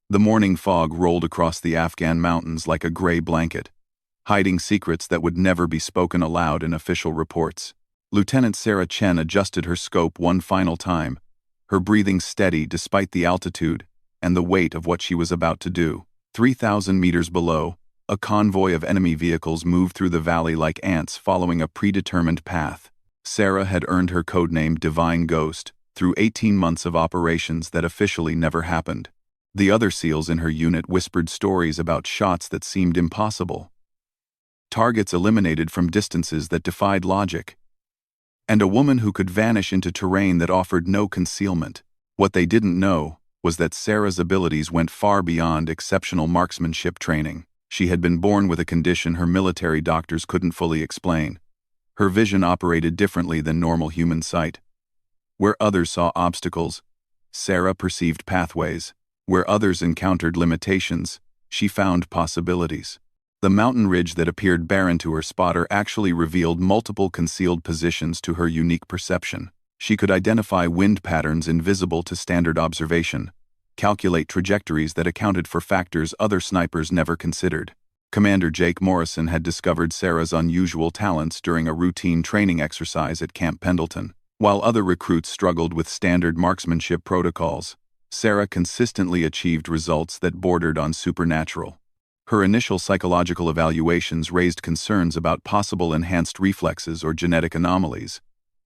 The morning fog rolled across the Afghan mountains like a gray blanket, hiding secrets that would never be spoken aloud in official reports. Lieutenant Sarah Chen adjusted her scope one final time, her breathing steady despite the altitude and the weight of what she was about to do. 3,000 meters below, a convoy of enemy vehicles moved through the valley like ants following a predetermined path. Sarah had earned her codename Divine Ghost through 18 months of operations that officially never happened. The other SEALs in her unit whispered stories about shots that seemed impossible, targets eliminated from distances that defied logic, and a woman who could vanish into terrain that offered no concealment. What they didn't know was that Sarah's abilities went far beyond exceptional marksmanship training. She had been born with a condition her military doctors couldn't fully explain. Her vision operated differently than normal human sight. Where others saw obstacles, Sarah perceived pathways. Where others encountered limitations, she found possibilities. The mountain ridge that appeared barren to her spotter actually revealed multiple concealed positions to her unique perception. She could identify wind patterns invisible to standard observation, calculate trajectories that accounted for factors other snipers never considered. Commander Jake Morrison had discovered Sarah's unusual talents during a routine training exercise at Camp Pendleton. While other recruits struggled with standard marksmanship protocols, Sarah consistently achieved results that bordered on supernatural. Her initial psychological evaluations raised concerns about possible enhanced reflexes or genetic anomalies,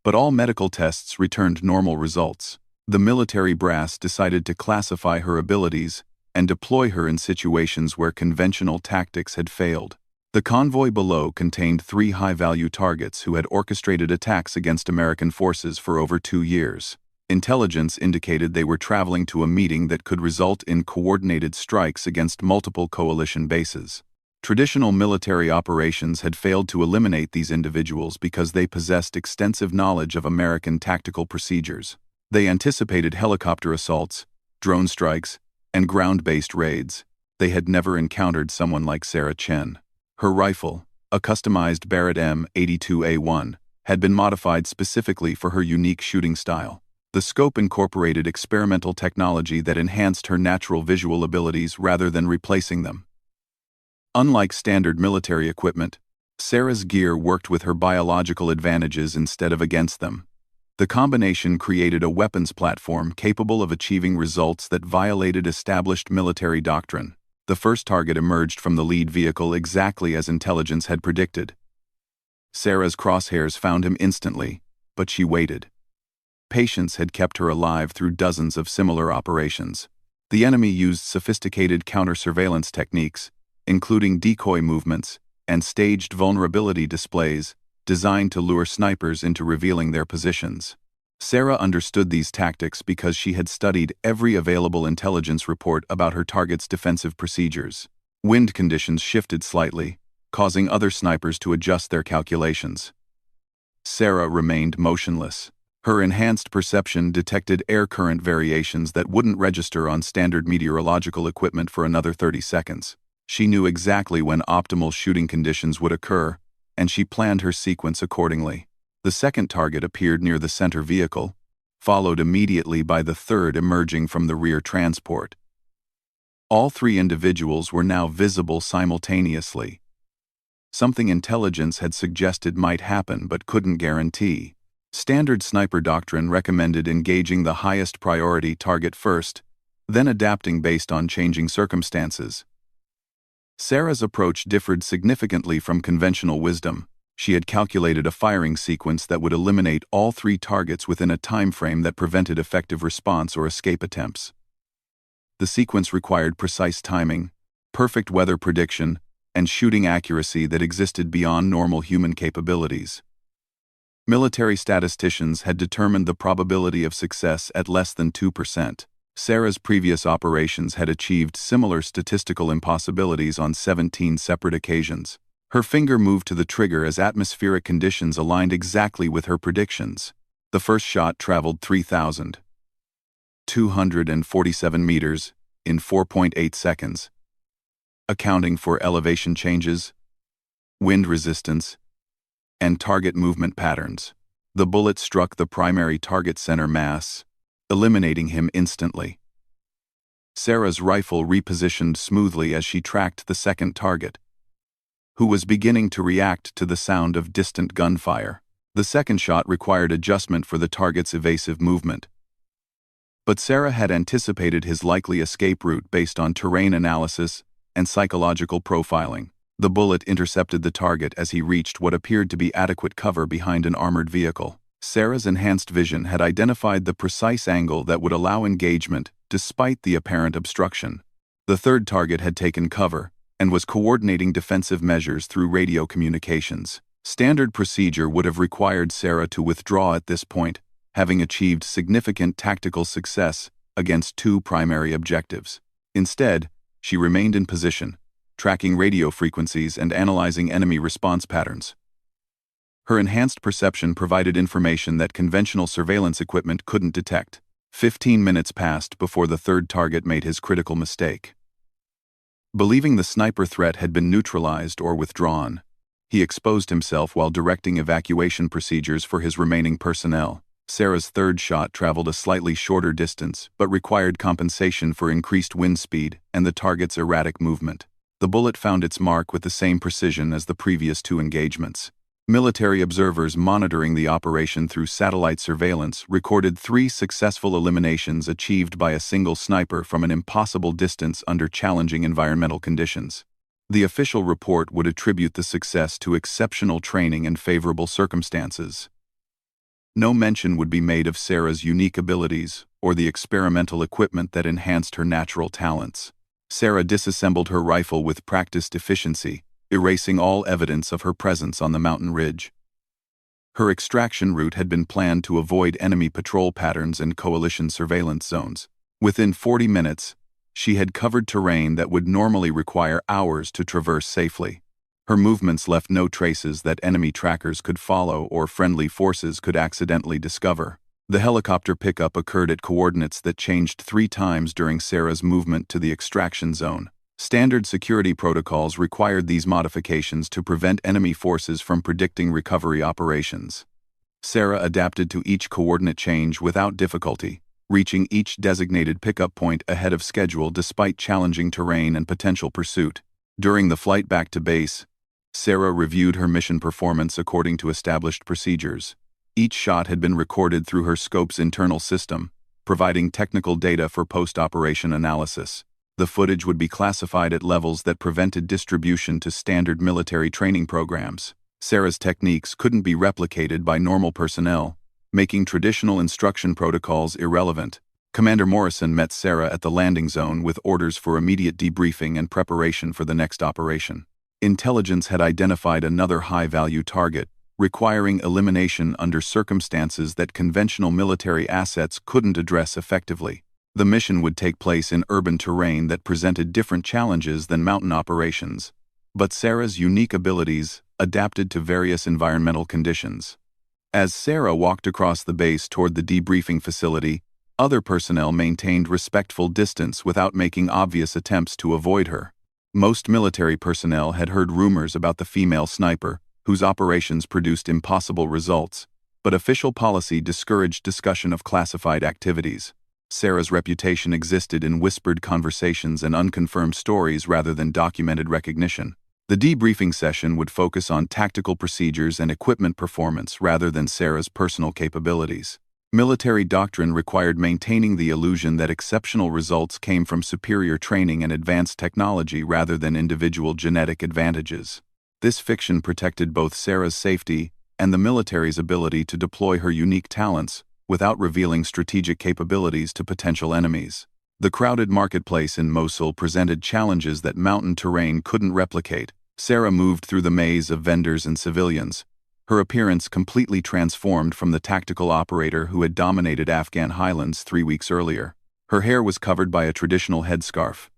but all medical tests returned normal results. The military brass decided to classify her abilities and deploy her in situations where conventional tactics had failed. The convoy below contained 3 high-value targets who had orchestrated attacks against American forces for over 2 years. Intelligence indicated they were traveling to a meeting that could result in coordinated strikes against multiple coalition bases. Traditional military operations had failed to eliminate these individuals because they possessed extensive knowledge of American tactical procedures. They anticipated helicopter assaults, drone strikes, and ground-based raids. They had never encountered someone like Sarah Chen. Her rifle, a customized Barrett M82A1, had been modified specifically for her unique shooting style. The scope incorporated experimental technology that enhanced her natural visual abilities rather than replacing them. Unlike standard military equipment, Sarah's gear worked with her biological advantages instead of against them. The combination created a weapons platform capable of achieving results that violated established military doctrine. The first target emerged from the lead vehicle exactly as intelligence had predicted. Sarah's crosshairs found him instantly, but she waited. Patience had kept her alive through dozens of similar operations. The enemy used sophisticated counter-surveillance techniques, including decoy movements and staged vulnerability displays, designed to lure snipers into revealing their positions. Sarah understood these tactics because she had studied every available intelligence report about her target's defensive procedures. Wind conditions shifted slightly, causing other snipers to adjust their calculations. Sarah remained motionless. Her enhanced perception detected air current variations that wouldn't register on standard meteorological equipment for another 30 seconds. She knew exactly when optimal shooting conditions would occur, and she planned her sequence accordingly. The second target appeared near the center vehicle, followed immediately by the third emerging from the rear transport. All 3 individuals were now visible simultaneously. Something intelligence had suggested might happen but couldn't guarantee. Standard sniper doctrine recommended engaging the highest priority target first, then adapting based on changing circumstances. Sarah's approach differed significantly from conventional wisdom. She had calculated a firing sequence that would eliminate all 3 targets within a time frame that prevented effective response or escape attempts. The sequence required precise timing, perfect weather prediction, and shooting accuracy that existed beyond normal human capabilities. Military statisticians had determined the probability of success at less than 2%. Sarah's previous operations had achieved similar statistical impossibilities on 17 separate occasions. Her finger moved to the trigger as atmospheric conditions aligned exactly with her predictions. The first shot traveled 3,247 meters in 4.8 seconds, accounting for elevation changes, wind resistance, and target movement patterns. The bullet struck the primary target center mass, eliminating him instantly. Sarah's rifle repositioned smoothly as she tracked the second target, who was beginning to react to the sound of distant gunfire. The second shot required adjustment for the target's evasive movement, but Sarah had anticipated his likely escape route based on terrain analysis and psychological profiling. The bullet intercepted the target as he reached what appeared to be adequate cover behind an armored vehicle. Sarah's enhanced vision had identified the precise angle that would allow engagement despite the apparent obstruction. The third target had taken cover and was coordinating defensive measures through radio communications. Standard procedure would have required Sarah to withdraw at this point, having achieved significant tactical success against two primary objectives. Instead, she remained in position, tracking radio frequencies and analyzing enemy response patterns. Her enhanced perception provided information that conventional surveillance equipment couldn't detect. 15 minutes passed before the third target made his critical mistake. Believing the sniper threat had been neutralized or withdrawn, he exposed himself while directing evacuation procedures for his remaining personnel. Sarah's third shot traveled a slightly shorter distance but required compensation for increased wind speed and the target's erratic movement. The bullet found its mark with the same precision as the previous two engagements. Military observers monitoring the operation through satellite surveillance recorded 3 successful eliminations achieved by a single sniper from an impossible distance under challenging environmental conditions. The official report would attribute the success to exceptional training and favorable circumstances. No mention would be made of Sarah's unique abilities or the experimental equipment that enhanced her natural talents. Sarah disassembled her rifle with practiced efficiency, erasing all evidence of her presence on the mountain ridge. Her extraction route had been planned to avoid enemy patrol patterns and coalition surveillance zones. Within 40 minutes, she had covered terrain that would normally require hours to traverse safely. Her movements left no traces that enemy trackers could follow or friendly forces could accidentally discover. The helicopter pickup occurred at coordinates that changed 3 times during Sarah's movement to the extraction zone. Standard security protocols required these modifications to prevent enemy forces from predicting recovery operations. Sarah adapted to each coordinate change without difficulty, reaching each designated pickup point ahead of schedule despite challenging terrain and potential pursuit. During the flight back to base, Sarah reviewed her mission performance according to established procedures. Each shot had been recorded through her scope's internal system, providing technical data for post-operation analysis. The footage would be classified at levels that prevented distribution to standard military training programs. Sarah's techniques couldn't be replicated by normal personnel, making traditional instruction protocols irrelevant. Commander Morrison met Sarah at the landing zone with orders for immediate debriefing and preparation for the next operation. Intelligence had identified another high-value target, requiring elimination under circumstances that conventional military assets couldn't address effectively. The mission would take place in urban terrain that presented different challenges than mountain operations, but Sarah's unique abilities adapted to various environmental conditions. As Sarah walked across the base toward the debriefing facility, other personnel maintained respectful distance without making obvious attempts to avoid her. Most military personnel had heard rumors about the female sniper, whose operations produced impossible results, but official policy discouraged discussion of classified activities. Sarah's reputation existed in whispered conversations and unconfirmed stories rather than documented recognition. The debriefing session would focus on tactical procedures and equipment performance rather than Sarah's personal capabilities. Military doctrine required maintaining the illusion that exceptional results came from superior training and advanced technology rather than individual genetic advantages. This fiction protected both Sarah's safety and the military's ability to deploy her unique talents without revealing strategic capabilities to potential enemies. The crowded marketplace in Mosul presented challenges that mountain terrain couldn't replicate. Sarah moved through the maze of vendors and civilians, her appearance completely transformed from the tactical operator who had dominated Afghan highlands 3 weeks earlier. Her hair was covered by a traditional headscarf.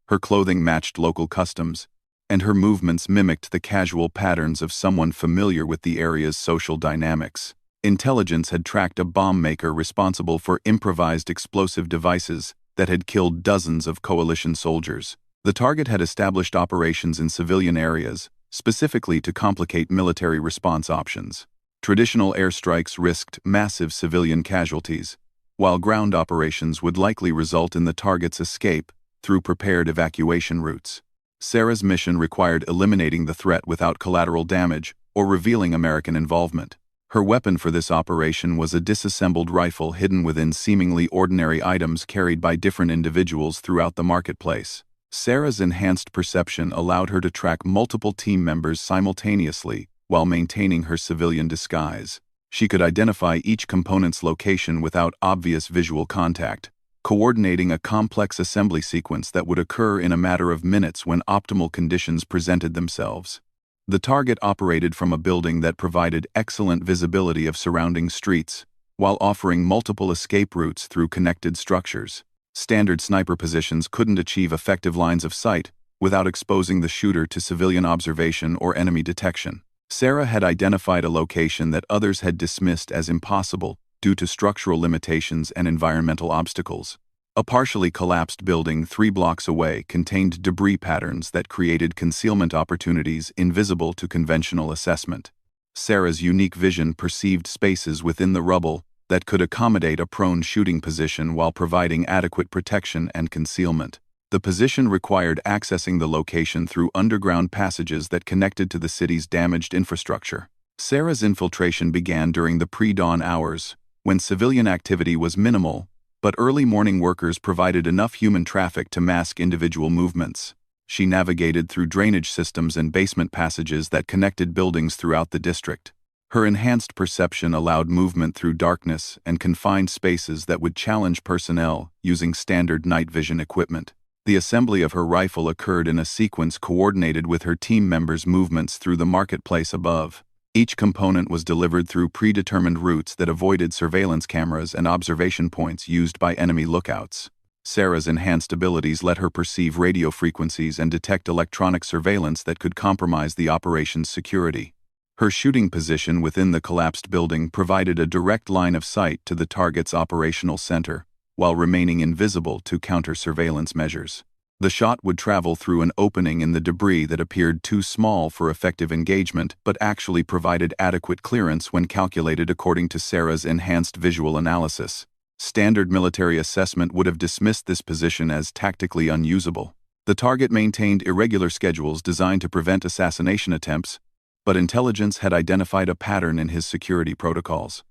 Her clothing matched local customs, and her movements mimicked the casual patterns of someone familiar with the area's social dynamics. Intelligence had tracked a bomb maker responsible for improvised explosive devices that had killed dozens of coalition soldiers. The target had established operations in civilian areas, specifically to complicate military response options. Traditional airstrikes risked massive civilian casualties, while ground operations would likely result in the target's escape through prepared evacuation routes. Sarah's mission required eliminating the threat without collateral damage or revealing American involvement. Her weapon for this operation was a disassembled rifle hidden within seemingly ordinary items carried by different individuals throughout the marketplace. Sarah's enhanced perception allowed her to track multiple team members simultaneously while maintaining her civilian disguise. She could identify each component's location without obvious visual contact, coordinating a complex assembly sequence that would occur in a matter of minutes when optimal conditions presented themselves. The target operated from a building that provided excellent visibility of surrounding streets, while offering multiple escape routes through connected structures. Standard sniper positions couldn't achieve effective lines of sight without exposing the shooter to civilian observation or enemy detection. Sarah had identified a location that others had dismissed as impossible due to structural limitations and environmental obstacles. A partially collapsed building 3 blocks away contained debris patterns that created concealment opportunities invisible to conventional assessment. Sarah's unique vision perceived spaces within the rubble that could accommodate a prone shooting position while providing adequate protection and concealment. The position required accessing the location through underground passages that connected to the city's damaged infrastructure. Sarah's infiltration began during the pre-dawn hours, when civilian activity was minimal, but early morning workers provided enough human traffic to mask individual movements. She navigated through drainage systems and basement passages that connected buildings throughout the district. Her enhanced perception allowed movement through darkness and confined spaces that would challenge personnel using standard night vision equipment. The assembly of her rifle occurred in a sequence coordinated with her team members' movements through the marketplace above. Each component was delivered through predetermined routes that avoided surveillance cameras and observation points used by enemy lookouts. Sarah's enhanced abilities let her perceive radio frequencies and detect electronic surveillance that could compromise the operation's security. Her shooting position within the collapsed building provided a direct line of sight to the target's operational center, while remaining invisible to counter-surveillance measures. The shot would travel through an opening in the debris that appeared too small for effective engagement but actually provided adequate clearance when calculated according to Sarah's enhanced visual analysis. Standard military assessment would have dismissed this position as tactically unusable. The target maintained irregular schedules designed to prevent assassination attempts, but intelligence had identified a pattern in his security protocols.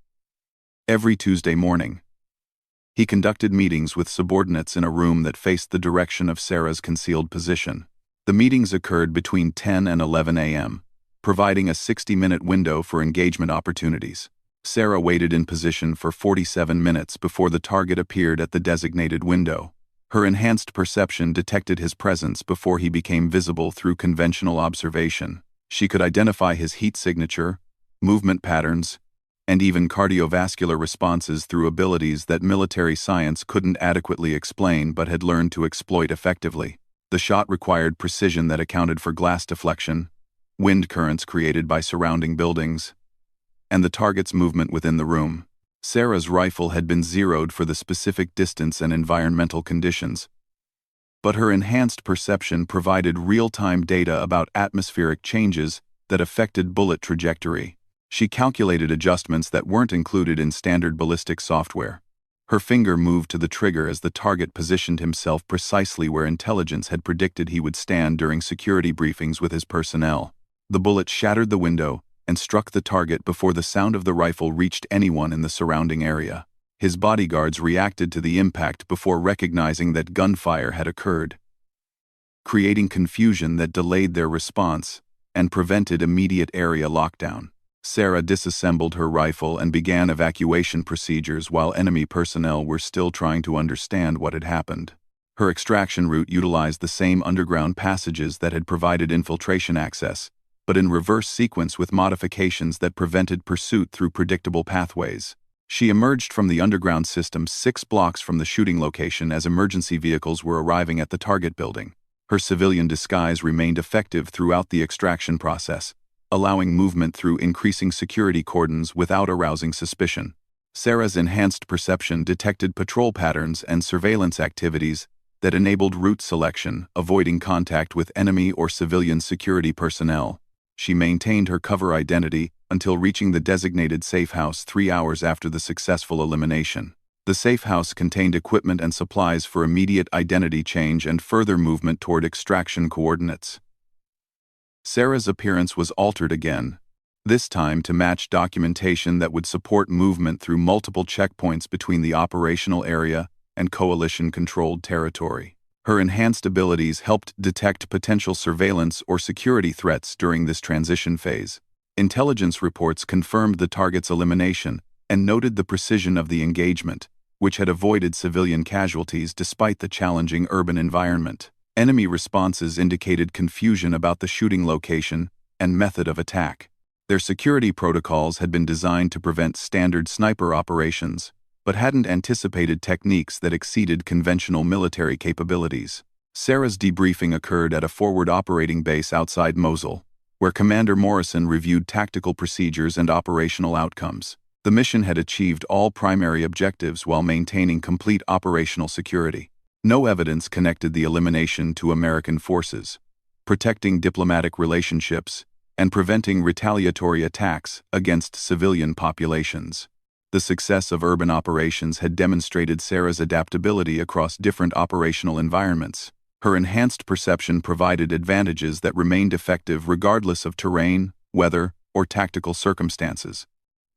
Every Tuesday morning, he conducted meetings with subordinates in a room that faced the direction of Sarah's concealed position. The meetings occurred between 10 and 11 a.m., providing a 60-minute window for engagement opportunities. Sarah waited in position for 47 minutes before the target appeared at the designated window. Her enhanced perception detected his presence before he became visible through conventional observation. She could identify his heat signature, movement patterns, and even cardiovascular responses through abilities that military science couldn't adequately explain but had learned to exploit effectively. The shot required precision that accounted for glass deflection, wind currents created by surrounding buildings, and the target's movement within the room. Sarah's rifle had been zeroed for the specific distance and environmental conditions, but her enhanced perception provided real-time data about atmospheric changes that affected bullet trajectory. She calculated adjustments that weren't included in standard ballistic software. Her finger moved to the trigger as the target positioned himself precisely where intelligence had predicted he would stand during security briefings with his personnel. The bullet shattered the window and struck the target before the sound of the rifle reached anyone in the surrounding area. His bodyguards reacted to the impact before recognizing that gunfire had occurred, creating confusion that delayed their response and prevented immediate area lockdown. Sarah disassembled her rifle and began evacuation procedures while enemy personnel were still trying to understand what had happened. Her extraction route utilized the same underground passages that had provided infiltration access, but in reverse sequence with modifications that prevented pursuit through predictable pathways. She emerged from the underground system 6 blocks from the shooting location as emergency vehicles were arriving at the target building. Her civilian disguise remained effective throughout the extraction process, allowing movement through increasing security cordons without arousing suspicion. Sarah's enhanced perception detected patrol patterns and surveillance activities that enabled route selection, avoiding contact with enemy or civilian security personnel. She maintained her cover identity until reaching the designated safe house 3 hours after the successful elimination. The safe house contained equipment and supplies for immediate identity change and further movement toward extraction coordinates. Sarah's appearance was altered again, this time to match documentation that would support movement through multiple checkpoints between the operational area and coalition-controlled territory. Her enhanced abilities helped detect potential surveillance or security threats during this transition phase. Intelligence reports confirmed the target's elimination and noted the precision of the engagement, which had avoided civilian casualties despite the challenging urban environment. Enemy responses indicated confusion about the shooting location and method of attack. Their security protocols had been designed to prevent standard sniper operations, but hadn't anticipated techniques that exceeded conventional military capabilities. Sarah's debriefing occurred at a forward operating base outside Mosul, where Commander Morrison reviewed tactical procedures and operational outcomes. The mission had achieved all primary objectives while maintaining complete operational security. No evidence connected the elimination to American forces, protecting diplomatic relationships, and preventing retaliatory attacks against civilian populations. The success of urban operations had demonstrated Sarah's adaptability across different operational environments. Her enhanced perception provided advantages that remained effective regardless of terrain, weather, or tactical circumstances.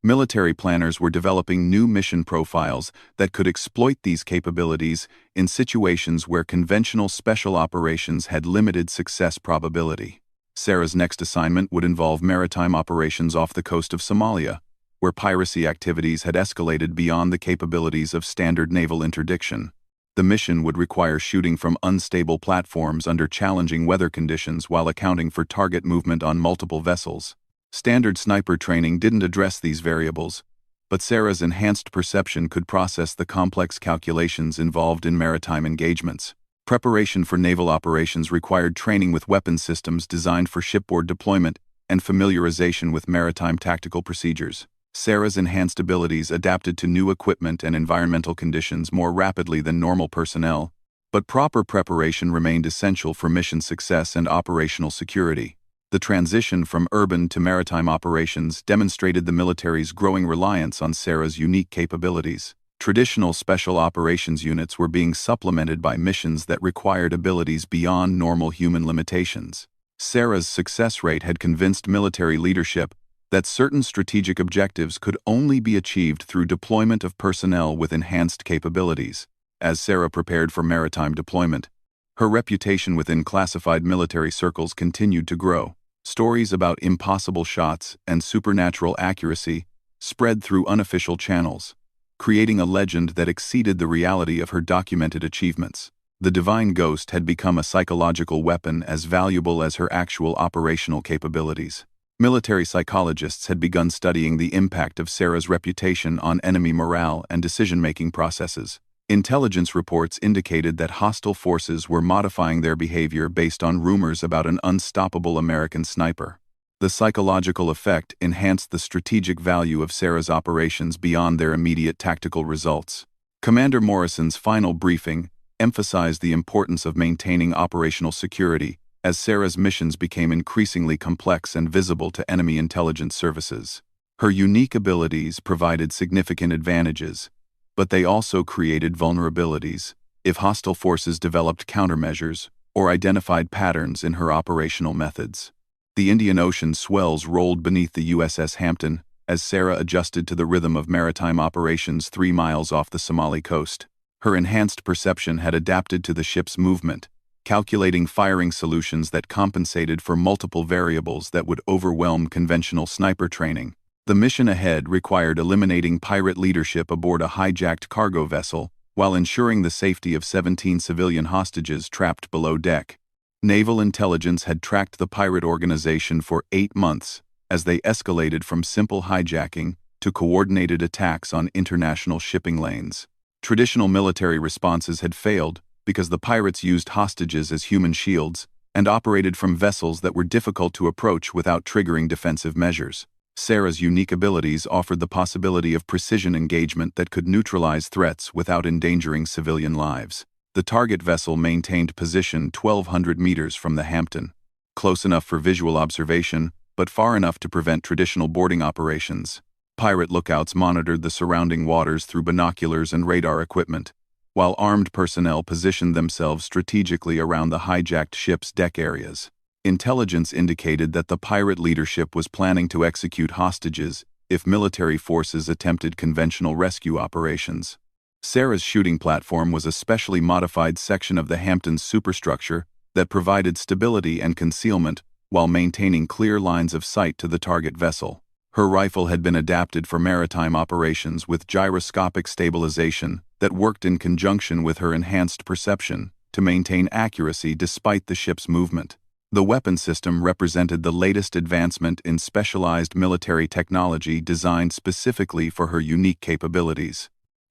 Military planners were developing new mission profiles that could exploit these capabilities in situations where conventional special operations had limited success probability. Sarah's next assignment would involve maritime operations off the coast of Somalia, where piracy activities had escalated beyond the capabilities of standard naval interdiction. The mission would require shooting from unstable platforms under challenging weather conditions while accounting for target movement on multiple vessels. Standard sniper training didn't address these variables, but Sarah's enhanced perception could process the complex calculations involved in maritime engagements. Preparation for naval operations required training with weapon systems designed for shipboard deployment and familiarization with maritime tactical procedures. Sarah's enhanced abilities adapted to new equipment and environmental conditions more rapidly than normal personnel, but proper preparation remained essential for mission success and operational security. The transition from urban to maritime operations demonstrated the military's growing reliance on Sarah's unique capabilities. Traditional special operations units were being supplemented by missions that required abilities beyond normal human limitations. Sarah's success rate had convinced military leadership that certain strategic objectives could only be achieved through deployment of personnel with enhanced capabilities. As Sarah prepared for maritime deployment, her reputation within classified military circles continued to grow. Stories about impossible shots and supernatural accuracy spread through unofficial channels, creating a legend that exceeded the reality of her documented achievements. The Divine Ghost had become a psychological weapon as valuable as her actual operational capabilities. Military psychologists had begun studying the impact of Sarah's reputation on enemy morale and decision-making processes. Intelligence reports indicated that hostile forces were modifying their behavior based on rumors about an unstoppable American sniper. The psychological effect enhanced the strategic value of Sarah's operations beyond their immediate tactical results. Commander Morrison's final briefing emphasized the importance of maintaining operational security as Sarah's missions became increasingly complex and visible to enemy intelligence services. Her unique abilities provided significant advantages, but they also created vulnerabilities if hostile forces developed countermeasures or identified patterns in her operational methods. The Indian Ocean swells rolled beneath the USS Hampton as Sarah adjusted to the rhythm of maritime operations 3 miles off the Somali coast. Her enhanced perception had adapted to the ship's movement, calculating firing solutions that compensated for multiple variables that would overwhelm conventional sniper training. The mission ahead required eliminating pirate leadership aboard a hijacked cargo vessel while ensuring the safety of 17 civilian hostages trapped below deck. Naval intelligence had tracked the pirate organization for 8 months as they escalated from simple hijacking to coordinated attacks on international shipping lanes. Traditional military responses had failed because the pirates used hostages as human shields and operated from vessels that were difficult to approach without triggering defensive measures. Sarah's unique abilities offered the possibility of precision engagement that could neutralize threats without endangering civilian lives. The target vessel maintained position 1,200 meters from the Hampton, close enough for visual observation, but far enough to prevent traditional boarding operations. Pirate lookouts monitored the surrounding waters through binoculars and radar equipment, while armed personnel positioned themselves strategically around the hijacked ship's deck areas. Intelligence indicated that the pirate leadership was planning to execute hostages if military forces attempted conventional rescue operations. Sarah's shooting platform was a specially modified section of the Hampton's superstructure that provided stability and concealment while maintaining clear lines of sight to the target vessel. Her rifle had been adapted for maritime operations with gyroscopic stabilization that worked in conjunction with her enhanced perception to maintain accuracy despite the ship's movement. The weapon system represented the latest advancement in specialized military technology designed specifically for her unique capabilities.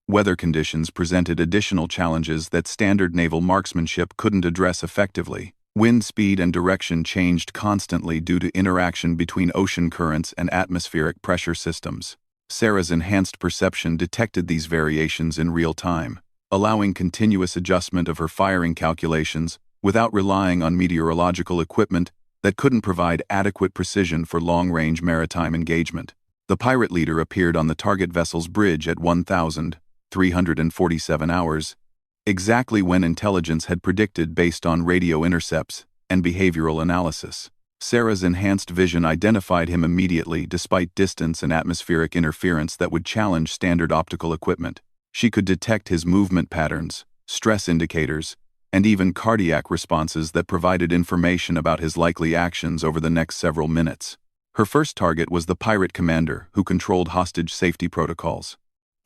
Weather conditions presented additional challenges that standard naval marksmanship couldn't address effectively. Wind speed and direction changed constantly due to interaction between ocean currents and atmospheric pressure systems. Sarah's enhanced perception detected these variations in real time, allowing continuous adjustment of her firing calculations without relying on meteorological equipment that couldn't provide adequate precision for long-range maritime engagement. The pirate leader appeared on the target vessel's bridge at 1,347 hours, exactly when intelligence had predicted based on radio intercepts and behavioral analysis. Sarah's enhanced vision identified him immediately despite distance and atmospheric interference that would challenge standard optical equipment. She could detect his movement patterns, stress indicators, and even cardiac responses that provided information about his likely actions over the next several minutes. Her first target was the pirate commander, who controlled hostage safety protocols.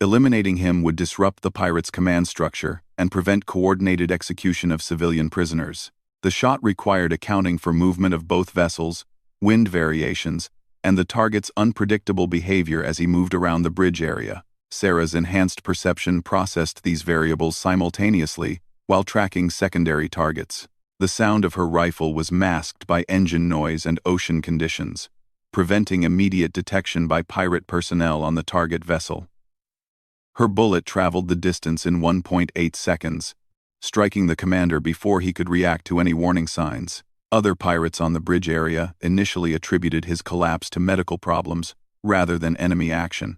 Eliminating him would disrupt the pirate's command structure and prevent coordinated execution of civilian prisoners. The shot required accounting for movement of both vessels, wind variations, and the target's unpredictable behavior as he moved around the bridge area. Sarah's enhanced perception processed these variables simultaneously while tracking secondary targets. The sound of her rifle was masked by engine noise and ocean conditions, preventing immediate detection by pirate personnel on the target vessel. Her bullet traveled the distance in 1.8 seconds, striking the commander before he could react to any warning signs. Other pirates on the bridge area initially attributed his collapse to medical problems rather than enemy action,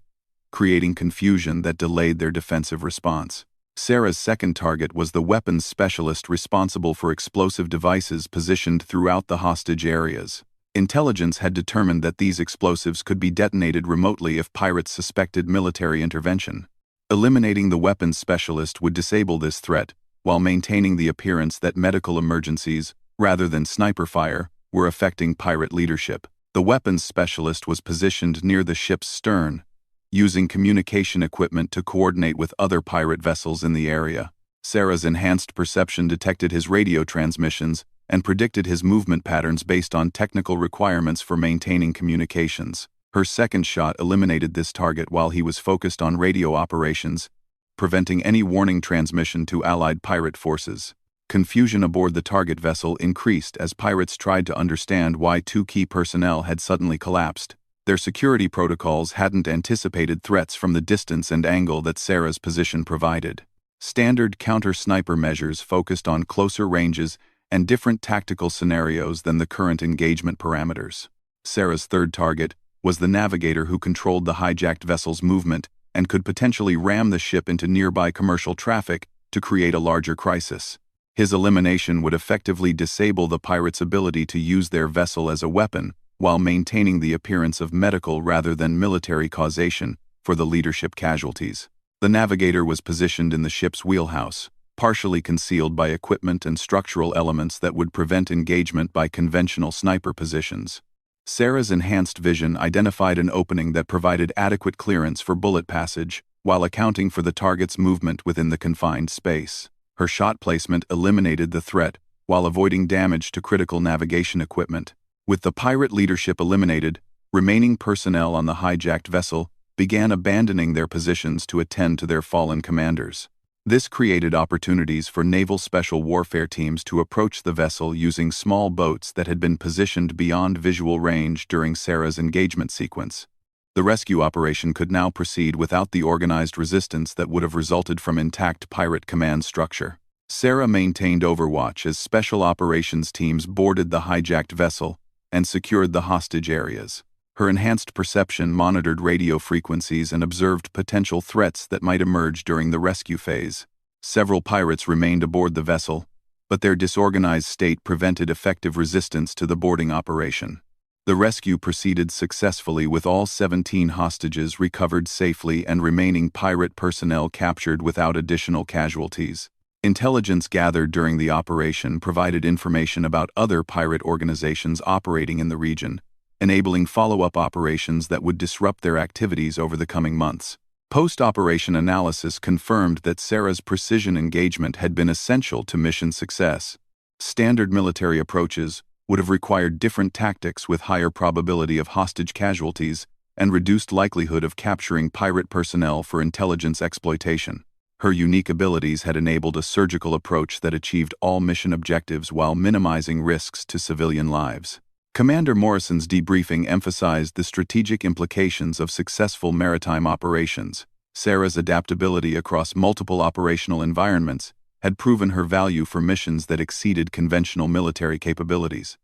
creating confusion that delayed their defensive response. Sarah's second target was the weapons specialist responsible for explosive devices positioned throughout the hostage areas. Intelligence had determined that these explosives could be detonated remotely if pirates suspected military intervention. Eliminating the weapons specialist would disable this threat, while maintaining the appearance that medical emergencies, rather than sniper fire, were affecting pirate leadership. The weapons specialist was positioned near the ship's stern, using communication equipment to coordinate with other pirate vessels in the area. Sarah's enhanced perception detected his radio transmissions and predicted his movement patterns based on technical requirements for maintaining communications. Her second shot eliminated this target while he was focused on radio operations, preventing any warning transmission to Allied pirate forces. Confusion aboard the target vessel increased as pirates tried to understand why two key personnel had suddenly collapsed. Their security protocols hadn't anticipated threats from the distance and angle that Sarah's position provided. Standard counter-sniper measures focused on closer ranges and different tactical scenarios than the current engagement parameters. Sarah's third target was the navigator who controlled the hijacked vessel's movement and could potentially ram the ship into nearby commercial traffic to create a larger crisis. His elimination would effectively disable the pirates' ability to use their vessel as a weapon, while maintaining the appearance of medical rather than military causation for the leadership casualties. The navigator was positioned in the ship's wheelhouse, partially concealed by equipment and structural elements that would prevent engagement by conventional sniper positions. Sarah's enhanced vision identified an opening that provided adequate clearance for bullet passage, while accounting for the target's movement within the confined space. Her shot placement eliminated the threat, while avoiding damage to critical navigation equipment. With the pirate leadership eliminated, remaining personnel on the hijacked vessel began abandoning their positions to attend to their fallen commanders. This created opportunities for naval special warfare teams to approach the vessel using small boats that had been positioned beyond visual range during Sarah's engagement sequence. The rescue operation could now proceed without the organized resistance that would have resulted from intact pirate command structure. Sarah maintained overwatch as special operations teams boarded the hijacked vessel and secured the hostage areas. Her enhanced perception monitored radio frequencies and observed potential threats that might emerge during the rescue phase. Several pirates remained aboard the vessel, but their disorganized state prevented effective resistance to the boarding operation. The rescue proceeded successfully with all 17 hostages recovered safely and remaining pirate personnel captured without additional casualties. Intelligence gathered during the operation provided information about other pirate organizations operating in the region, enabling follow-up operations that would disrupt their activities over the coming months. Post-operation analysis confirmed that Sarah's precision engagement had been essential to mission success. Standard military approaches would have required different tactics with higher probability of hostage casualties and reduced likelihood of capturing pirate personnel for intelligence exploitation. Her unique abilities had enabled a surgical approach that achieved all mission objectives while minimizing risks to civilian lives. Commander Morrison's debriefing emphasized the strategic implications of successful maritime operations. Sarah's adaptability across multiple operational environments had proven her value for missions that exceeded conventional military capabilities.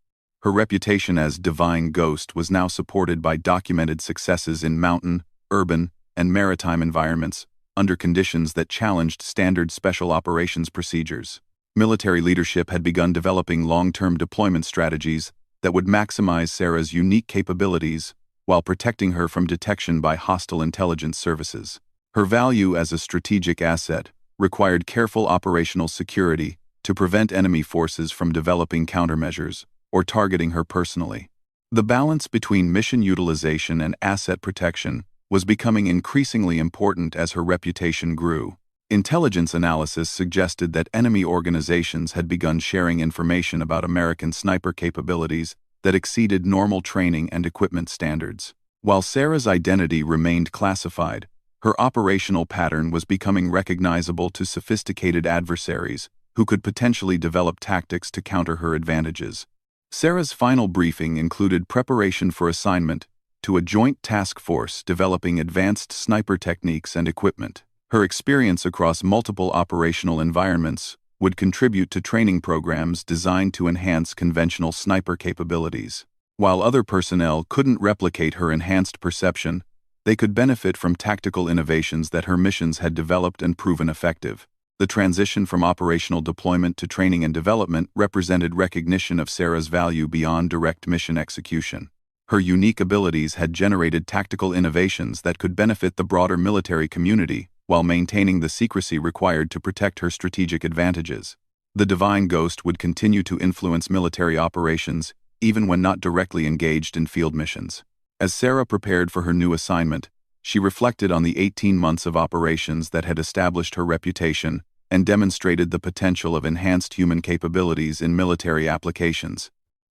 Her reputation as Divine Ghost was now supported by documented successes in mountain, urban, and maritime environments, under conditions that challenged standard special operations procedures. Military leadership had begun developing long-term deployment strategies that would maximize Sarah's unique capabilities while protecting her from detection by hostile intelligence services. Her value as a strategic asset required careful operational security to prevent enemy forces from developing countermeasures or targeting her personally. The balance between mission utilization and asset protection was becoming increasingly important as her reputation grew. Intelligence analysis suggested that enemy organizations had begun sharing information about American sniper capabilities that exceeded normal training and equipment standards. While Sarah's identity remained classified, her operational pattern was becoming recognizable to sophisticated adversaries who could potentially develop tactics to counter her advantages. Sarah's final briefing included preparation for assignment to a joint task force developing advanced sniper techniques and equipment. Her experience across multiple operational environments would contribute to training programs designed to enhance conventional sniper capabilities. While other personnel couldn't replicate her enhanced perception, they could benefit from tactical innovations that her missions had developed and proven effective. The transition from operational deployment to training and development represented recognition of Sarah's value beyond direct mission execution. Her unique abilities had generated tactical innovations that could benefit the broader military community while maintaining the secrecy required to protect her strategic advantages. The Divine Ghost would continue to influence military operations, even when not directly engaged in field missions. As Sarah prepared for her new assignment, she reflected on the 18 months of operations that had established her reputation and demonstrated the potential of enhanced human capabilities in military applications.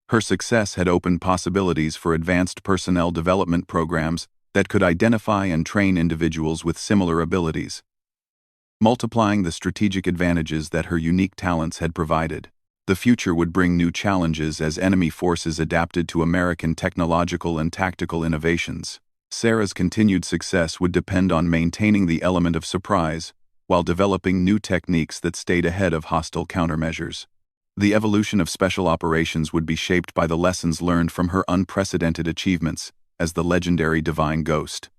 Her success had opened possibilities for advanced personnel development programs that could identify and train individuals with similar abilities, multiplying the strategic advantages that her unique talents had provided. The future would bring new challenges as enemy forces adapted to American technological and tactical innovations. Sarah's continued success would depend on maintaining the element of surprise while developing new techniques that stayed ahead of hostile countermeasures. The evolution of special operations would be shaped by the lessons learned from her unprecedented achievements as the legendary Divine Ghost.